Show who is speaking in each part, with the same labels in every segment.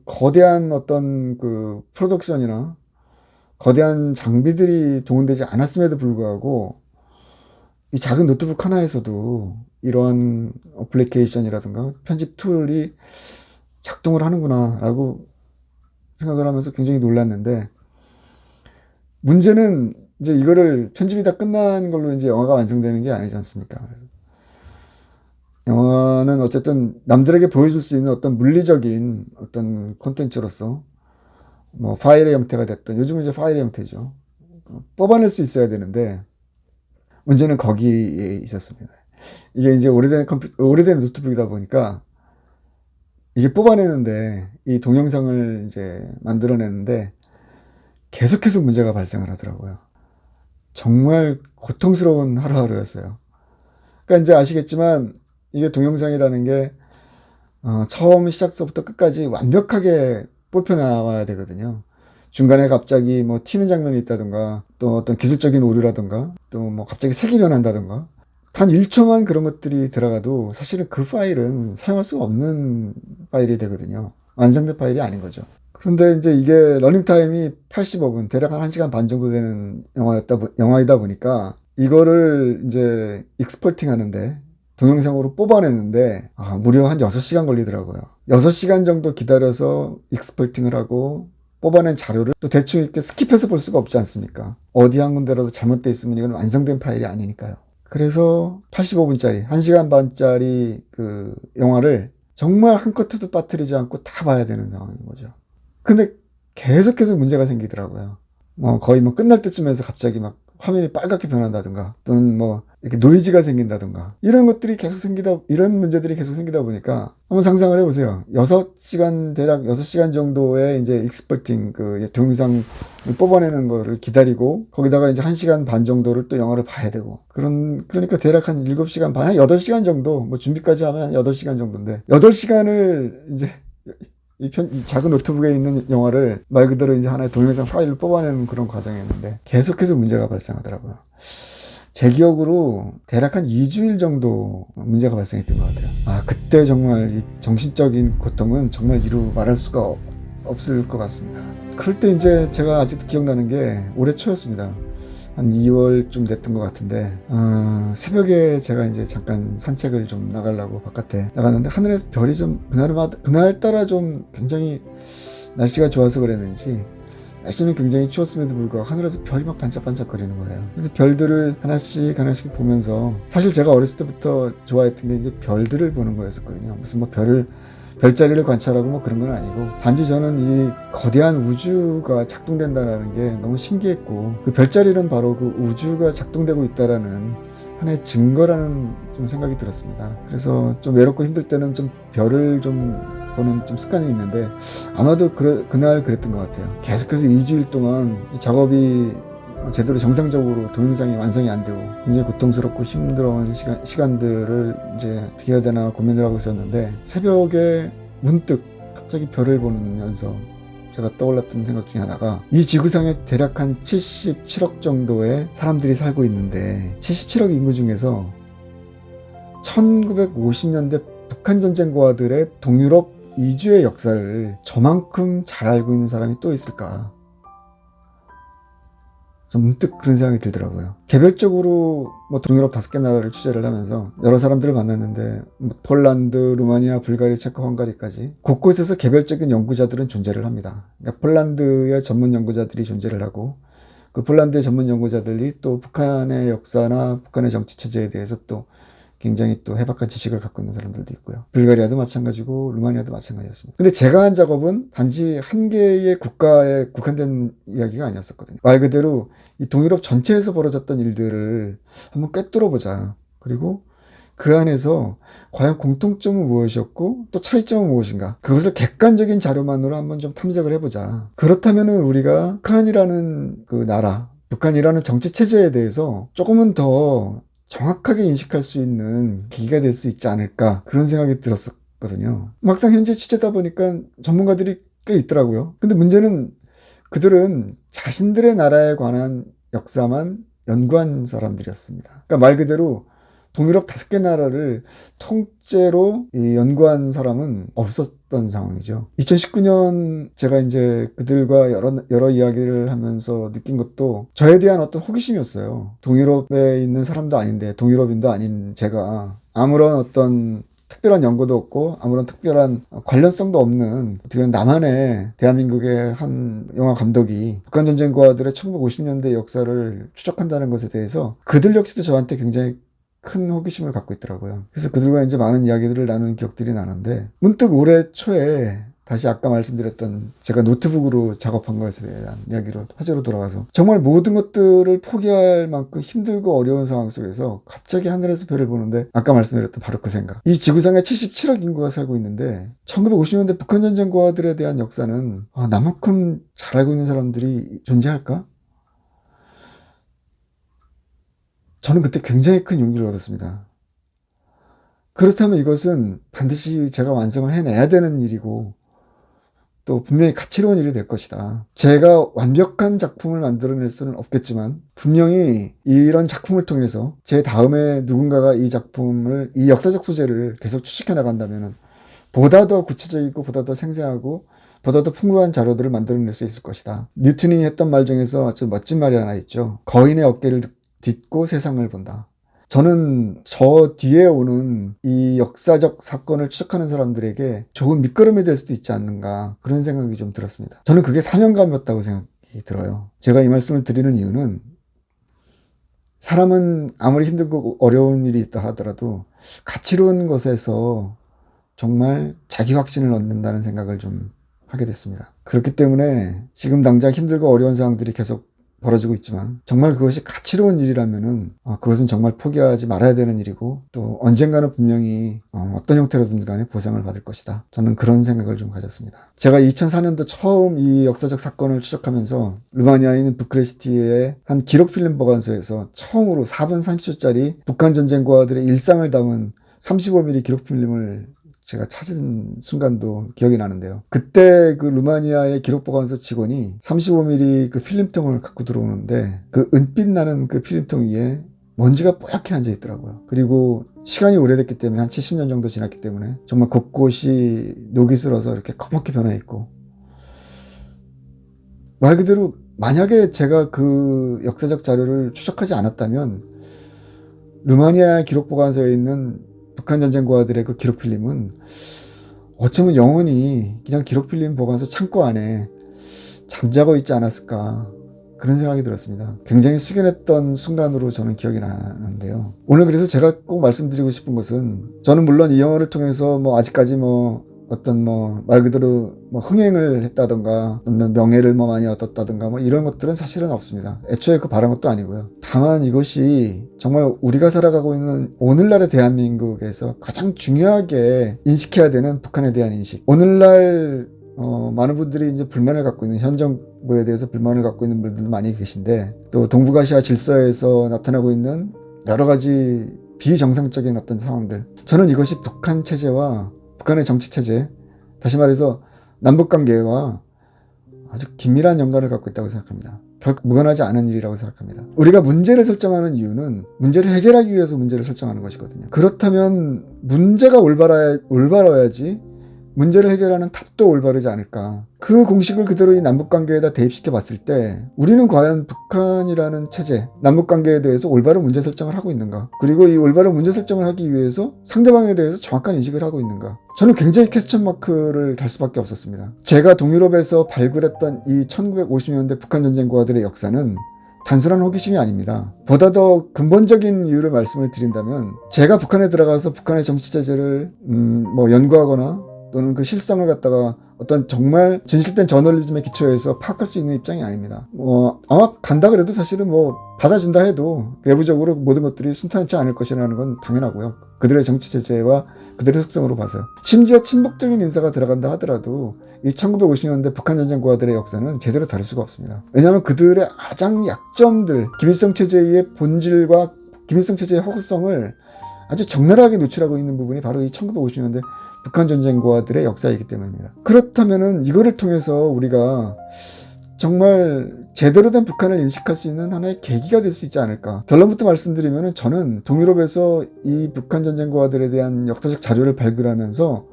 Speaker 1: 거대한 어떤 그 프로덕션이나 거대한 장비들이 동원되지 않았음에도 불구하고 이 작은 노트북 하나에서도 이러한 어플리케이션이라든가 편집 툴이 작동을 하는구나 라고 생각을 하면서 굉장히 놀랐는데, 문제는 이제 이거를 편집이 다 끝난 걸로 이제 영화가 완성되는 게 아니지 않습니까? 그래서 영화는 어쨌든 남들에게 보여줄 수 있는 어떤 물리적인 어떤 콘텐츠로서 뭐 파일의 형태가 됐든, 요즘은 이제 파일의 형태죠. 뽑아낼 수 있어야 되는데 문제는 거기에 있었습니다. 이게 이제 오래된 노트북이다 보니까 이게 뽑아내는데, 이 동영상을 이제 만들어내는데 계속해서 문제가 발생을 하더라고요. 정말 고통스러운 하루하루였어요. 그러니까 이제 아시겠지만 이게 동영상이라는 게 처음 시작서부터 끝까지 완벽하게 뽑혀 나와야 되거든요. 중간에 갑자기 뭐 튀는 장면이 있다든가, 또 어떤 기술적인 오류라든가, 또 뭐 갑자기 색이 변한다든가, 단 1초만 그런 것들이 들어가도 사실은 그 파일은 사용할 수가 없는 파일이 되거든요. 완성된 파일이 아닌 거죠. 그런데 이제 이게 러닝타임이 85분, 대략 한 1시간 반 정도 되는 영화이다 보니까 이거를 이제 익스포팅 하는데, 동영상으로 뽑아내는데 무려 한 6시간 걸리더라고요. 6시간 정도 기다려서 익스포팅을 하고 뽑아낸 자료를 또 대충 이렇게 스킵해서 볼 수가 없지 않습니까? 어디 한 군데라도 잘못돼 있으면 이건 완성된 파일이 아니니까요. 그래서 85분짜리, 1시간 반짜리 그 영화를 정말 한 커트도 빠뜨리지 않고 다 봐야 되는 상황인 거죠. 근데 계속해서 문제가 생기더라고요. 거의 뭐 끝날 때쯤에서 갑자기 막 화면이 빨갛게 변한다든가, 또는 뭐 이렇게 노이즈가 생긴다든가, 이런 문제들이 계속 생기다 보니까 한번 상상을 해보세요. 대략 6시간 정도의 이제 익스퍼팅, 그 동영상을 뽑아내는 거를 기다리고, 거기다가 이제 1시간 반 정도를 또 영화를 봐야 되고, 그러니까 대략 한 7시간 반, 한 8시간 정도, 뭐 준비까지 하면 한 8시간 정도인데, 8시간을 이제 이 작은 노트북에 있는 영화를 말 그대로 이제 하나의 동영상 파일을 뽑아내는 그런 과정이었는데 계속해서 문제가 발생하더라고요. 제 기억으로 대략 한 2주일 정도 문제가 발생했던 것 같아요. 그때 정말 이 정신적인 고통은 정말 이루 말할 수가 없을 것 같습니다. 그럴 때 이제 제가 아직도 기억나는 게 올해 초였습니다. 한 2월쯤 됐던 것 같은데, 새벽에 제가 이제 잠깐 산책을 좀 나가려고 바깥에 나갔는데, 하늘에서 별이 좀 그날따라 좀 굉장히 날씨가 좋아서 그랬는지, 날씨는 굉장히 추웠음에도 불구하고 하늘에서 별이 막 반짝반짝거리는 거예요. 그래서 별들을 하나씩 하나씩 보면서, 사실 제가 어렸을 때부터 좋아했던 게 이제 별들을 보는 거였었거든요. 무슨 뭐 별자리를 관찰하고 뭐 그런 건 아니고, 단지 저는 이 거대한 우주가 작동된다는 게 너무 신기했고, 그 별자리는 바로 그 우주가 작동되고 있다라는 하나의 증거라는 좀 생각이 들었습니다. 그래서 좀 외롭고 힘들 때는 좀 별을 좀 보는 좀 습관이 있는데, 아마도 그날 그랬던 것 같아요. 계속해서 2주일 동안 이 작업이 제대로 정상적으로 동영상이 완성이 안 되고 굉장히 고통스럽고 힘들어온 시간들을 이제 어떻게 해야 되나 고민을 하고 있었는데, 새벽에 문득 갑자기 별을 보면서 제가 떠올랐던 생각 중에 하나가, 이 지구상에 대략 한 77억 정도의 사람들이 살고 있는데, 77억 인구 중에서 1950년대 북한 전쟁과들의 동유럽 이주의 역사를 저만큼 잘 알고 있는 사람이 또 있을까? 좀 문득 그런 생각이 들더라고요. 개별적으로 뭐 동유럽 5개 나라를 취재를 하면서 여러 사람들을 만났는데, 폴란드, 루마니아, 불가리아, 체코, 헝가리까지 곳곳에서 개별적인 연구자들은 존재를 합니다. 그러니까 폴란드의 전문 연구자들이 존재를 하고, 그 폴란드의 전문 연구자들이 또 북한의 역사나 북한의 정치 체제에 대해서 또 굉장히 또 해박한 지식을 갖고 있는 사람들도 있고요. 불가리아도 마찬가지고 루마니아도 마찬가지였습니다. 근데 제가 한 작업은 단지 한 개의 국가에 국한된 이야기가 아니었었거든요. 말 그대로 이 동유럽 전체에서 벌어졌던 일들을 한번 꿰뚫어보자. 그리고 그 안에서 과연 공통점은 무엇이었고 또 차이점은 무엇인가, 그것을 객관적인 자료만으로 한번 좀 탐색을 해보자. 그렇다면은 우리가 북한이라는 그 나라, 북한이라는 정치 체제에 대해서 조금은 더 정확하게 인식할 수 있는 계기가 될 수 있지 않을까, 그런 생각이 들었었거든요. 막상 현재 취재다 보니까 전문가들이 꽤 있더라고요. 근데 문제는 그들은 자신들의 나라에 관한 역사만 연구한 사람들이었습니다. 그러니까 말 그대로 동유럽 5개 나라를 통째로 연구한 사람은 없었던 상황이죠. 2019년 제가 이제 그들과 여러 이야기를 하면서 느낀 것도 저에 대한 어떤 호기심이었어요. 동유럽에 있는 사람도 아닌데, 동유럽인도 아닌 제가 아무런 어떤 특별한 연구도 없고 아무런 특별한 관련성도 없는 어떻게 보면 나만의 대한민국의 한 영화 감독이 북한전쟁과들의 1950년대 역사를 추적한다는 것에 대해서 그들 역시도 저한테 굉장히 큰 호기심을 갖고 있더라고요. 그래서 그들과 이제 많은 이야기들을 나눈 기억들이 나는데, 문득 올해 초에 다시 아까 말씀드렸던 제가 노트북으로 작업한 것에 대한 이야기로 화제로 돌아가서 정말 모든 것들을 포기할 만큼 힘들고 어려운 상황 속에서 갑자기 하늘에서 별을 보는데, 아까 말씀드렸던 바로 그 생각. 이 지구상에 77억 인구가 살고 있는데 1950년대 북한전쟁과들에 대한 역사는 나만큼 잘 알고 있는 사람들이 존재할까? 저는 그때 굉장히 큰 용기를 얻었습니다. 그렇다면 이것은 반드시 제가 완성을 해내야 되는 일이고 또 분명히 가치로운 일이 될 것이다. 제가 완벽한 작품을 만들어낼 수는 없겠지만 분명히 이런 작품을 통해서 제 다음에 누군가가 이 작품을, 이 역사적 소재를 계속 추측해 나간다면 보다 더 구체적이고 보다 더 생생하고 보다 더 풍부한 자료들을 만들어낼 수 있을 것이다. 뉴턴이 했던 말 중에서 아주 멋진 말이 하나 있죠. 거인의 어깨를 딛고 세상을 본다. 저는 저 뒤에 오는 이 역사적 사건을 추적하는 사람들에게 좋은 밑거름이 될 수도 있지 않는가, 그런 생각이 좀 들었습니다. 저는 그게 사명감이었다고 생각이 들어요. 제가 이 말씀을 드리는 이유는 사람은 아무리 힘들고 어려운 일이 있다 하더라도 가치로운 것에서 정말 자기 확신을 얻는다는 생각을 좀 하게 됐습니다. 그렇기 때문에 지금 당장 힘들고 어려운 상황들이 계속 벌어지고 있지만 정말 그것이 가치로운 일이라면은 그것은 정말 포기하지 말아야 되는 일이고 또 언젠가는 분명히 어떤 형태로든 간에 보상을 받을 것이다. 저는 그런 생각을 좀 가졌습니다. 제가 2004년도 처음 이 역사적 사건을 추적하면서 루마니아에 있는 부크레스티의 한 기록필름 보관소에서 처음으로 4분 30초짜리 북한 전쟁과들의 일상을 담은 35mm 기록필름을 제가 찾은 순간도 기억이 나는데요. 그때 그 루마니아의 기록보관소 직원이 35mm 그 필름통을 갖고 들어오는데 그 은빛 나는 그 필름통 위에 먼지가 뽀얗게 앉아 있더라고요. 그리고 시간이 오래됐기 때문에 한 70년 정도 지났기 때문에 정말 곳곳이 녹이 슬어서 이렇게 검게 변해 있고, 말 그대로 만약에 제가 그 역사적 자료를 추적하지 않았다면 루마니아 기록보관소에 있는 북한전쟁과들의 그 기록필름은 어쩌면 영원히 그냥 기록필름 보관소 창고 안에 잠자고 있지 않았을까, 그런 생각이 들었습니다. 굉장히 숙연했던 순간으로 저는 기억이 나는데요. 오늘 그래서 제가 꼭 말씀드리고 싶은 것은, 저는 물론 이 영화를 통해서 아직까지 어떤 말 그대로 흥행을 했다던가 명예를 많이 얻었다던가 이런 것들은 사실은 없습니다. 애초에 그 바란 것도 아니고요. 다만 이것이 정말 우리가 살아가고 있는 오늘날의 대한민국에서 가장 중요하게 인식해야 되는 북한에 대한 인식. 오늘날 많은 분들이 이제 불만을 갖고 있는, 현 정부에 대해서 불만을 갖고 있는 분들도 많이 계신데, 또 동북아시아 질서에서 나타나고 있는 여러 가지 비정상적인 어떤 상황들, 저는 이것이 북한 체제와 북한의 정치체제, 다시 말해서 남북관계와 아주 긴밀한 연관을 갖고 있다고 생각합니다. 결코 무관하지 않은 일이라고 생각합니다. 우리가 문제를 설정하는 이유는 문제를 해결하기 위해서 문제를 설정하는 것이거든요. 그렇다면 문제가 올바라야지 문제를 해결하는 답도 올바르지 않을까. 그 공식을 그대로 이 남북관계에다 대입시켜 봤을 때 우리는 과연 북한이라는 체제, 남북관계에 대해서 올바른 문제 설정을 하고 있는가, 그리고 이 올바른 문제 설정을 하기 위해서 상대방에 대해서 정확한 인식을 하고 있는가. 저는 굉장히 퀘스천 마크를 달 수밖에 없었습니다. 제가 동유럽에서 발굴했던 이 1950년대 북한 전쟁과들의 역사는 단순한 호기심이 아닙니다. 보다 더 근본적인 이유를 말씀을 드린다면, 제가 북한에 들어가서 북한의 정치체제를 연구하거나 또는 그 실상을 갖다가 어떤 정말 진실된 저널리즘에 기초해서 파악할 수 있는 입장이 아닙니다. 아마 간다 그래도 사실은 받아준다 해도 내부적으로 모든 것들이 순탄치 않을 것이라는 건 당연하고요. 그들의 정치체제와 그들의 속성으로 봐서요. 심지어 친북적인 인사가 들어간다 하더라도 이 1950년대 북한전쟁과들의 역사는 제대로 다룰 수가 없습니다. 왜냐하면 그들의 가장 약점들, 김일성 체제의 본질과 김일성 체제의 허구성을 아주 적나라하게 노출하고 있는 부분이 바로 이 1950년대 북한 전쟁과들의 역사이기 때문입니다. 그렇다면은 이거를 통해서 우리가 정말 제대로 된 북한을 인식할 수 있는 하나의 계기가 될 수 있지 않을까. 결론부터 말씀드리면 저는 동유럽에서 이 북한 전쟁과들에 대한 역사적 자료를 발굴하면서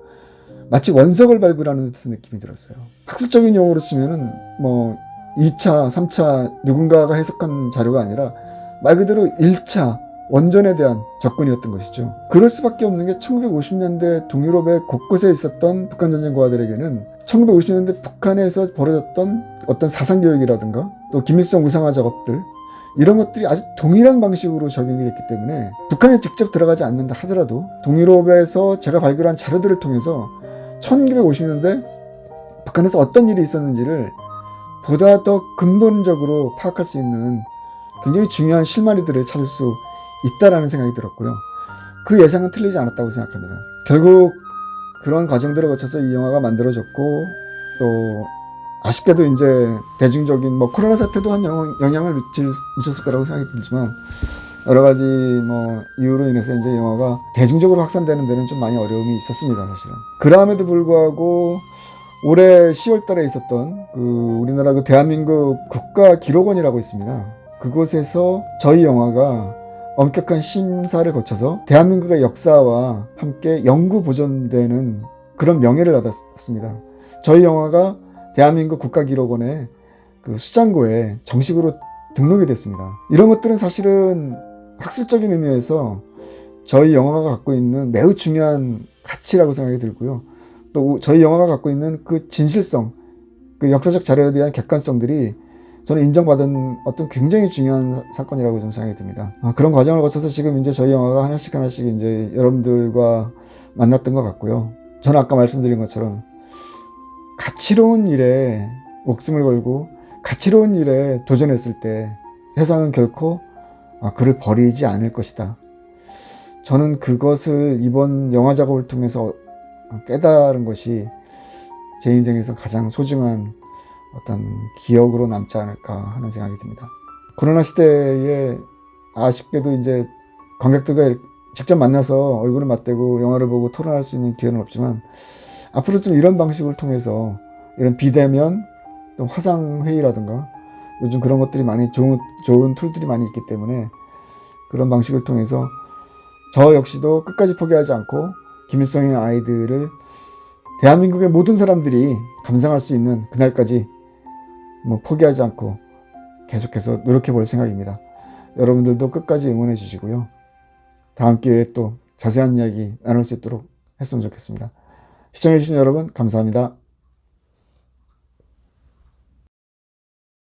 Speaker 1: 마치 원석을 발굴하는 듯한 느낌이 들었어요. 학술적인 용어로 치면은 뭐 2차, 3차 누군가가 해석한 자료가 아니라 말 그대로 1차 원전에 대한 접근이었던 것이죠. 그럴 수밖에 없는 게 1950년대 동유럽의 곳곳에 있었던 북한 전쟁과들에게는 1950년대 북한에서 벌어졌던 어떤 사상교육이라든가 또 김일성 우상화 작업들 이런 것들이 아주 동일한 방식으로 적용이 됐기 때문에 북한에 직접 들어가지 않는다 하더라도 동유럽에서 제가 발굴한 자료들을 통해서 1950년대 북한에서 어떤 일이 있었는지를 보다 더 근본적으로 파악할 수 있는 굉장히 중요한 실마리들을 찾을 수 있다라는 생각이 들었고요. 그 예상은 틀리지 않았다고 생각합니다. 결국 그런 과정들을 거쳐서 이 영화가 만들어졌고 또 아쉽게도 이제 대중적인 뭐 코로나 사태도 한 영향을 미쳤을 거라고 생각이 들지만 여러 가지 뭐 이유로 인해서 이제 영화가 대중적으로 확산되는 데는 좀 많이 어려움이 있었습니다, 사실은. 그럼에도 불구하고 올해 10월 달에 있었던 우리나라 대한민국 국가기록원이라고 있습니다. 그곳에서 저희 영화가 엄격한 심사를 거쳐서 대한민국의 역사와 함께 영구 보존되는 그런 명예를 받았습니다. 저희 영화가 대한민국 국가기록원의 수장고에 정식으로 등록이 됐습니다. 이런 것들은 사실은 학술적인 의미에서 저희 영화가 갖고 있는 매우 중요한 가치라고 생각이 들고요. 또 저희 영화가 갖고 있는 그 진실성, 그 역사적 자료에 대한 객관성들이 저는 인정받은 어떤 굉장히 중요한 사건이라고 좀 생각이 듭니다. 그런 과정을 거쳐서 지금 이제 저희 영화가 하나씩 이제 여러분들과 만났던 것 같고요. 저는 아까 말씀드린 것처럼 가치로운 일에 목숨을 걸고 가치로운 일에 도전했을 때 세상은 결코 그를 버리지 않을 것이다. 저는 그것을 이번 영화 작업을 통해서 깨달은 것이 제 인생에서 가장 소중한 어떤 기억으로 남지 않을까 하는 생각이 듭니다. 코로나 시대에 아쉽게도 이제 관객들과 직접 만나서 얼굴을 맞대고 영화를 보고 토론할 수 있는 기회는 없지만 앞으로 좀 이런 방식을 통해서 이런 비대면 또 화상회의라든가 요즘 그런 것들이 많이 좋은 툴들이 많이 있기 때문에 그런 방식을 통해서 저 역시도 끝까지 포기하지 않고 김일성의 아이들을 대한민국의 모든 사람들이 감상할 수 있는 그날까지 포기하지 않고 계속해서 노력해 볼 생각입니다. 여러분들도 끝까지 응원해 주시고요. 다음 기회에 또 자세한 이야기 나눌 수 있도록 했으면 좋겠습니다. 시청해 주신 여러분 감사합니다.